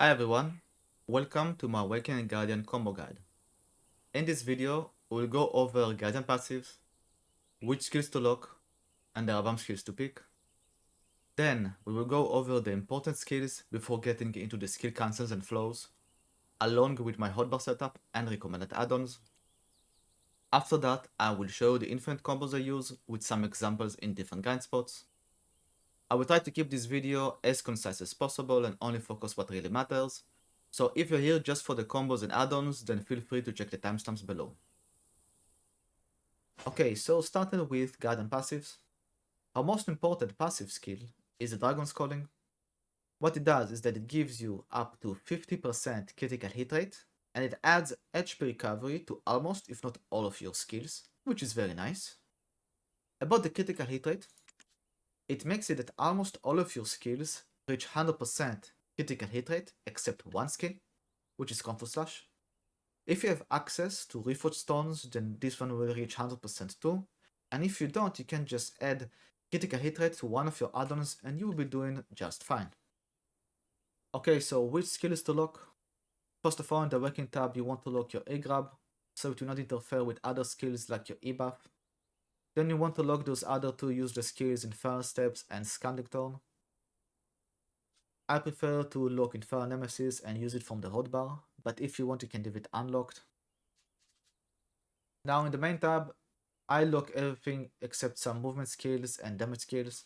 Hi everyone, welcome to my Awakening Guardian combo guide. In this video, we'll go over Guardian passives, which skills to lock, and the Rabam skills to pick. Then, we will go over the important skills before getting into the skill cancels and flows, along with my hotbar setup and recommended add-ons. After that, I will show the infinite combos I use with some examples in different grind spots. I will try to keep this video as concise as possible and only focus what really matters. So if you're here just for the combos and add-ons, then feel free to check the timestamps below. Okay, so starting with guide and passives. Our most important passive skill is the Dragon's Calling. What it does is that it gives you up to 50% critical hit rate, and it adds HP recovery to almost, if not all of your skills, which is very nice. About the critical hit rate, it makes it that almost all of your skills reach 100% critical hit rate except one skill, which is Comfort Slash. If you have access to Reforged Stones, then this one will reach 100% too, and if you don't, you can just add critical hit rate to one of your add-ons and you will be doing just fine. Okay, so which skills to lock? First of all, in the Working tab, you want to lock your A-Grab, so it will not interfere with other skills like your E-Buff. Then you want to lock those other two useless skills Infernal Steps and Scanning Turn. I prefer to lock Infernal Nemesis and use it from the hotbar, but if you want you can leave it unlocked. Now in the main tab, I lock everything except some movement skills and damage skills.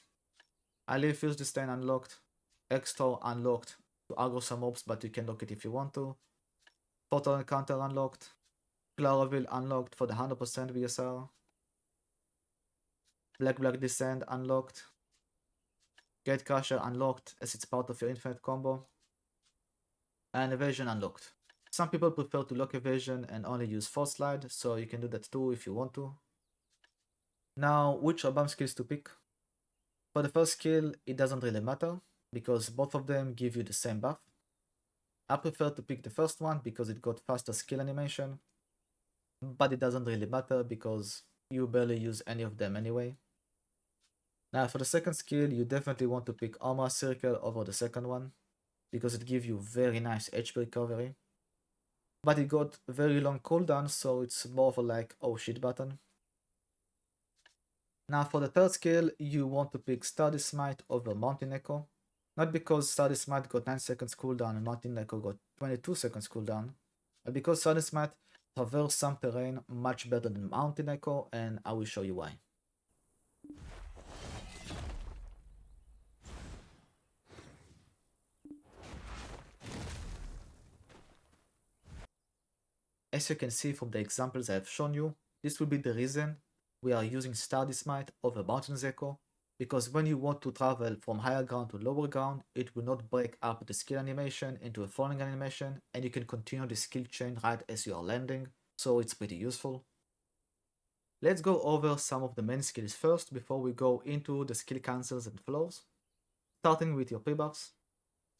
I leave Fuse Disdain unlocked, X-Tor unlocked to aggro some mobs, but you can lock it if you want to. Portal Encounter unlocked, Chlorophyll unlocked for the 100% VSR, Black Descent unlocked, Gatecrusher unlocked as it's part of your infinite combo, and Evasion unlocked. Some people prefer to lock Evasion and only use Force Slide, so you can do that too if you want to. Now, which Rabam skills to pick? For the first skill, it doesn't really matter, because both of them give you the same buff. I prefer to pick the first one because it got faster skill animation, but it doesn't really matter because you barely use any of them anyway. Now for the second skill, you definitely want to pick Armor Circle over the second one, because it gives you very nice HP recovery. But it got very long cooldown, so it's more of a like oh shit button. Now for the third skill, you want to pick Sturdy Smite over Mountain Echo. Not because Sturdy Smite got 9 seconds cooldown and Mountain Echo got 22 seconds cooldown, but because Sturdy Smite traverses some terrain much better than Mountain Echo, and I will show you why. As you can see from the examples I have shown you, this will be the reason we are using Sturdy Smite over Mountain Echo, because when you want to travel from higher ground to lower ground, it will not break up the skill animation into a falling animation, and you can continue the skill chain right as you are landing, so it's pretty useful. Let's go over some of the main skills first before we go into the skill cancels and flows. Starting with your prebuffs,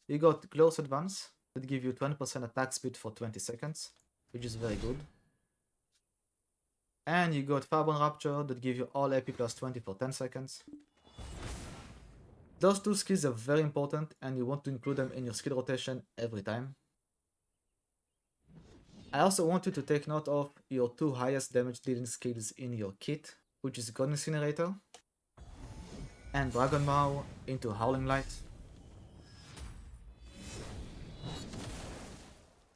you got Close Advance that give you 20% attack speed for 20 seconds, which is very good. And you got Firebone Rapture that give you all AP plus 20 for 10 seconds. Those two skills are very important and you want to include them in your skill rotation every time. I also want you to take note of your two highest damage dealing skills in your kit, which is God Incinerator and Dragon Maw into Howling Light.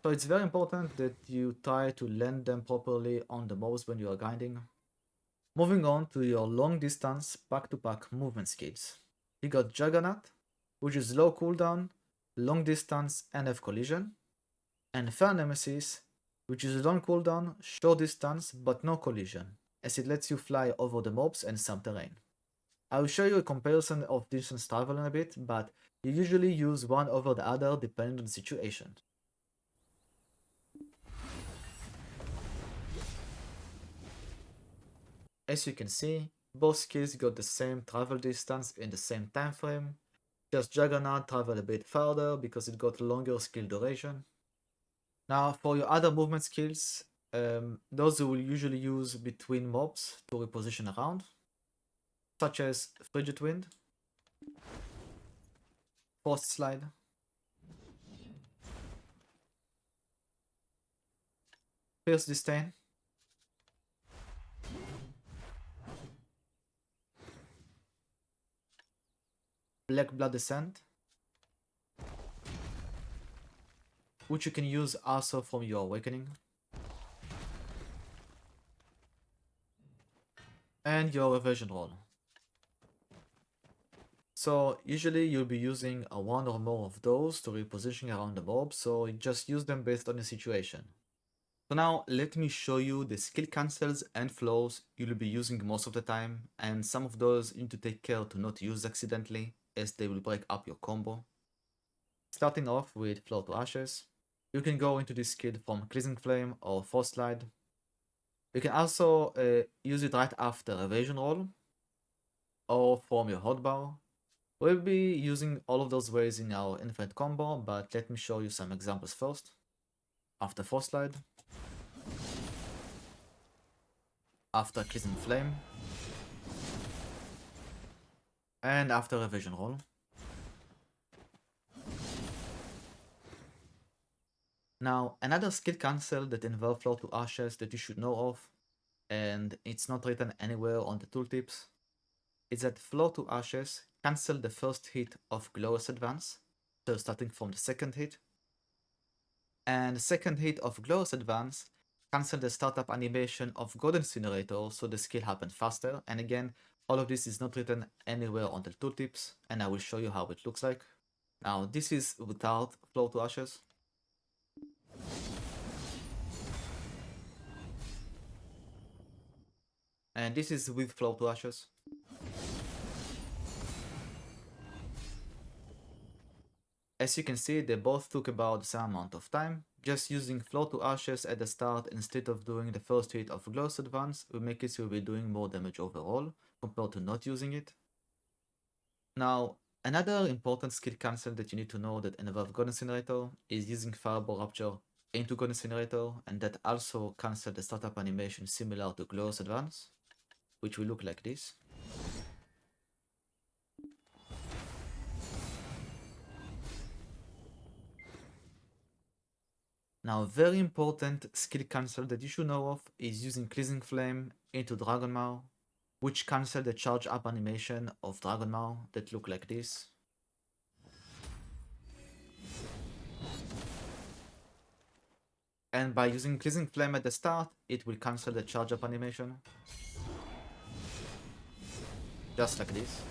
So it's very important that you try to land them properly on the mobs when you are grinding. Moving on to your long distance back-to-back movement skills. You got Juggernaut, which is low cooldown, long distance and have collision, and Fair Nemesis, which is long cooldown, short distance but no collision, as it lets you fly over the mobs and some terrain. I will show you a comparison of distance travel in a bit, but you usually use one over the other depending on the situation. As you can see, both skills got the same travel distance in the same time frame, just Juggernaut traveled a bit farther because it got longer skill duration. Now for your other movement skills, those you will usually use between mobs to reposition around, such as Frigid Wind, Forced Slide, Pierce Disdain. Black Blood Descent, which you can use also from your Awakening. And your Evasion roll. So usually you'll be using a one or more of those to reposition around the mob, so you just use them based on the situation. So now let me show you the skill cancels and flows you'll be using most of the time, and some of those you need to take care to not use accidentally, as they will break up your combo. Starting off with Flow to Ashes, you can go into this skill from Cleansing Flame or Force Slide. You can also use it right after Evasion roll or from your Hotbar. We'll be using all of those ways in our Infinite combo, but let me show you some examples first. After Force Slide, after Cleansing Flame, and after Evasion roll. Now, another skill cancel that involves Flow to Ashes that you should know of, and it's not written anywhere on the tooltips, is that Flow to Ashes cancel the first hit of Glorious Advance, so starting from the second hit. And the second hit of Glorious Advance cancel the startup animation of God Incinerator, so the skill happens faster. And again, all of this is not written anywhere on the tooltips, and I will show you how it looks like. Now, this is without Flow to Ashes. And this is with Flow to Ashes. As you can see, they both took about the same amount of time. Just using Flow to Ashes at the start instead of doing the first hit of Glorious Advance will make it so you'll be doing more damage overall compared to not using it. Now, another important skill cancel that you need to know that involves God Incinerator is using Fireball Rapture into God Incinerator, and that also cancels the startup animation similar to Glorious Advance, which will look like this. Now, very important skill cancel that you should know of is using Cleansing Flame into Dragon Maw, which cancel the charge up animation of Dragon Maw that look like this. And by using Cleansing Flame at the start, it will cancel the charge up animation. Just like this.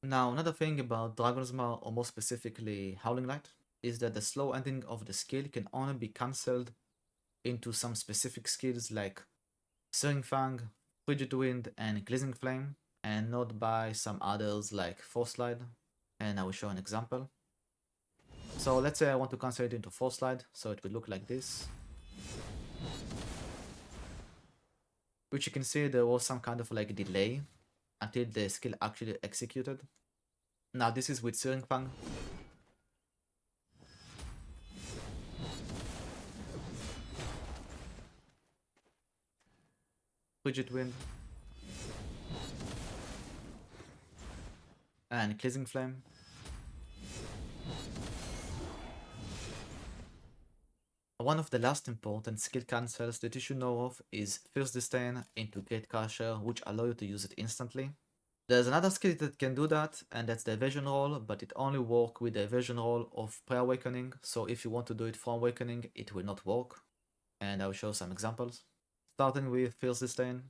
Now, another thing about Dragon's Maw, or more specifically Howling Light, is that the slow ending of the skill can only be cancelled into some specific skills like Searing Fang, Frigid Wind, and Cleansing Flame, and not by some others like Force Slide. And I will show an example. So let's say I want to cancel it into Force Slide, so it will look like this. Which you can see there was some kind of like delay until the skill actually executed. Now this is with Searing Fang. Frigid Wind. And Cleansing Flame. One of the last important skill cancels that you should know of is Fierce Disdain into Great Crusher, which allow you to use it instantly. There's another skill that can do that, and that's the Evasion roll, but it only works with the Evasion roll of Pre-Awakening, so if you want to do it from Awakening, it will not work. And I will show some examples. Starting with Fierce Disdain.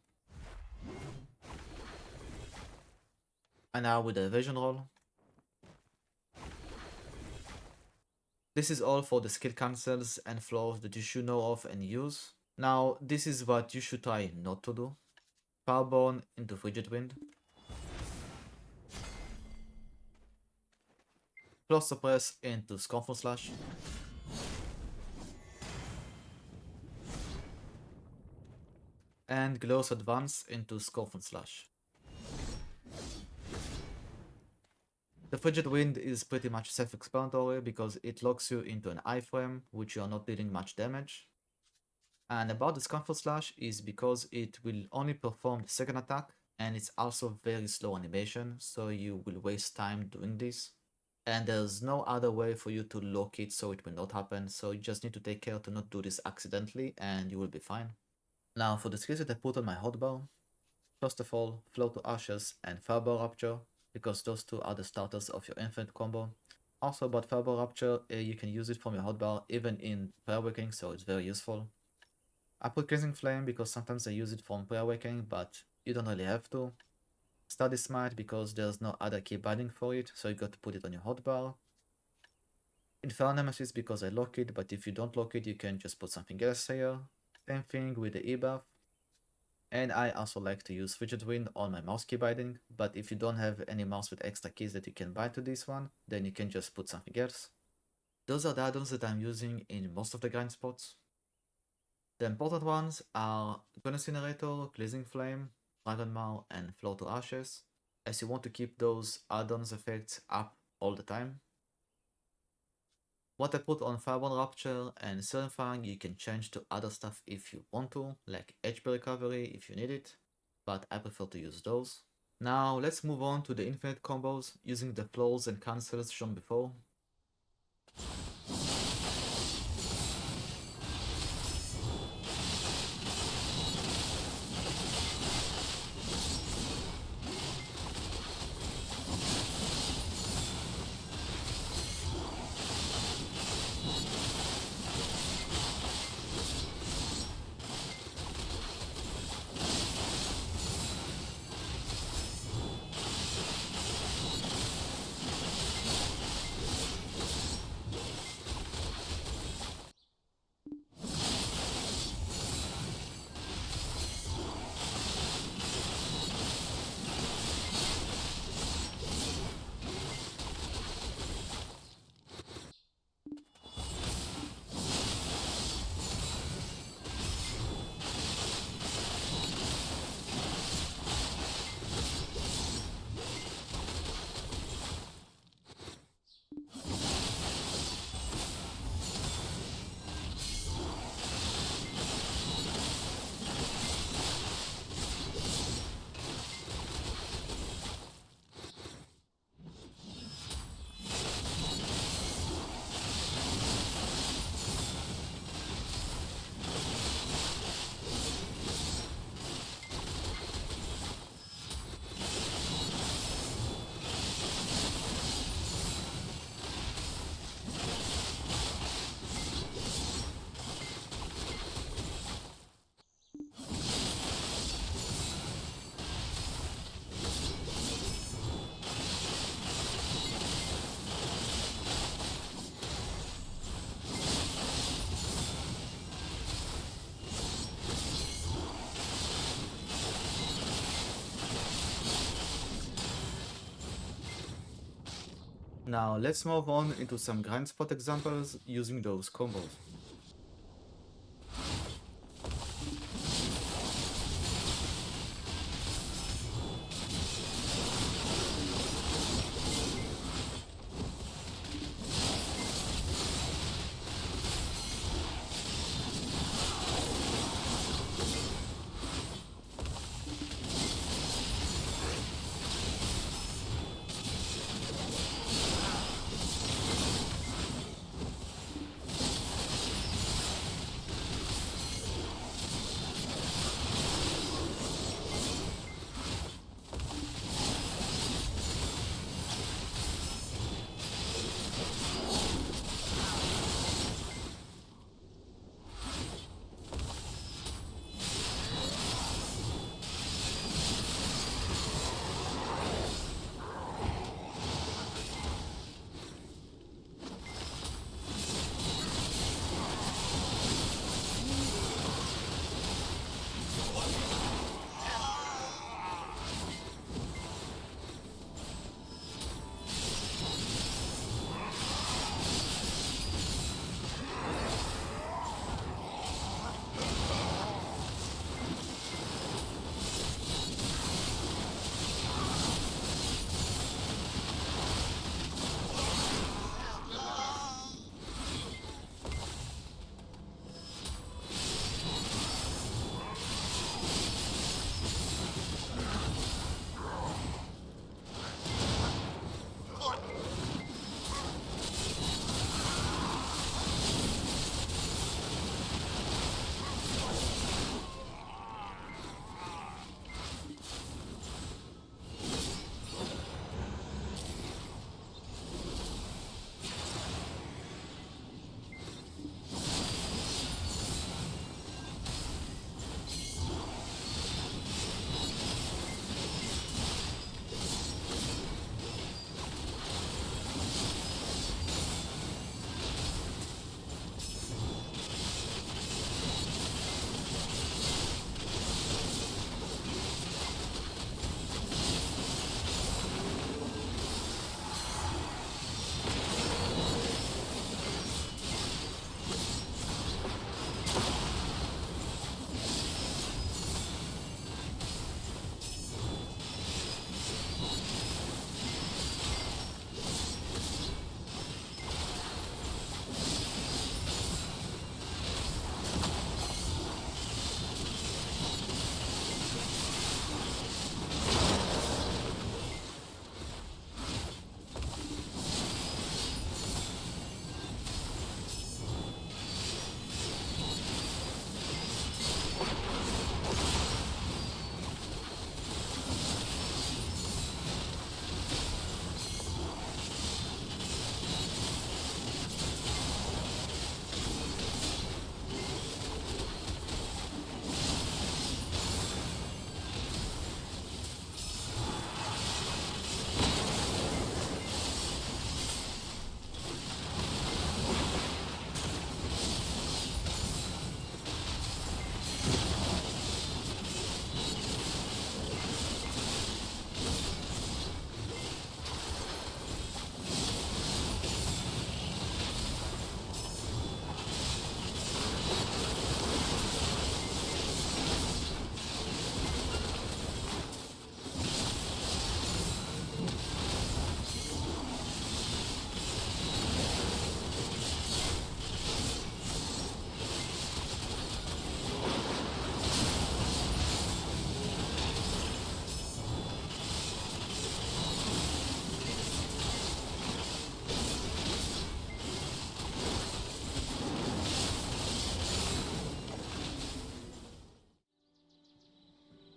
And now with the Evasion roll. This is all for the skill cancels and flaws that you should know of and use. Now, this is what you should try not to do. Fireborn into Frigid Wind. Plus Suppress into Scornful Slash. And Glorious Advance into Scornful Slash. The Frigid Wind is pretty much self-explanatory because it locks you into an iframe, which you are not dealing much damage. And about the Scornful Slash is because it will only perform the second attack, and it's also very slow animation, so you will waste time doing this. and there's no other way for you to lock it so it will not happen, so you just need to take care to not do this accidentally and you will be fine. Now for the skills that I put on my hotbar, first of all, Flow to Ashes and Fireball Rapture, because those two are the starters of your Infinite combo. Also about Fireball Rapture, you can use it from your hotbar even in Prayer Awakening, so it's very useful. I put Cleansing Flame because sometimes I use it from Prayer Awakening, but you don't really have to. Study Smite because there's no other key binding for it, so you got to put it on your hotbar. Infernal Nemesis because I lock it, but if you don't lock it, you can just put something else here. Same thing with the E-buff. And I also like to use Fidget Wind on my mouse key binding, but if you don't have any mouse with extra keys that you can bind to this one, then you can just put something else. Those are the add-ons that I'm using in most of the grind spots. The important ones are Gun Incinerator, Blazing Flame, Dragon Maw, and Flow to Ashes, as you want to keep those add-ons effects up all the time. What I put on Fireball Rapture and Serenifying you can change to other stuff if you want to, like HP Recovery if you need it, but I prefer to use those. Now let's move on to the infinite combos using the flows and cancels shown before. Now let's move on into some grind spot examples using those combos.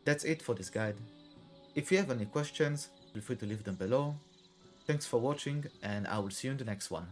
That's it for this guide. If you have any questions, feel free to leave them below. Thanks for watching, and I will see you in the next one.